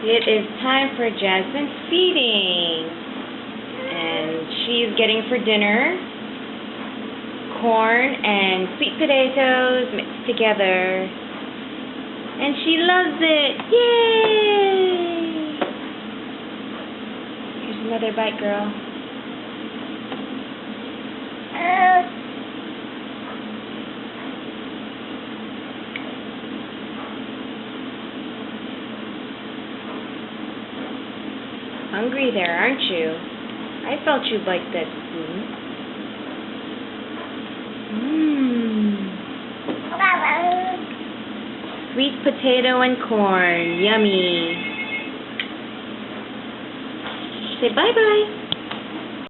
It is time for Jasmine's feeding. And she's getting for dinner corn and sweet potatoes mixed together. And she loves it. Yay! Here's another bite, girl. Hungry there, aren't you? I felt you'd like that food. Sweet potato and corn. Yummy. Say bye-bye.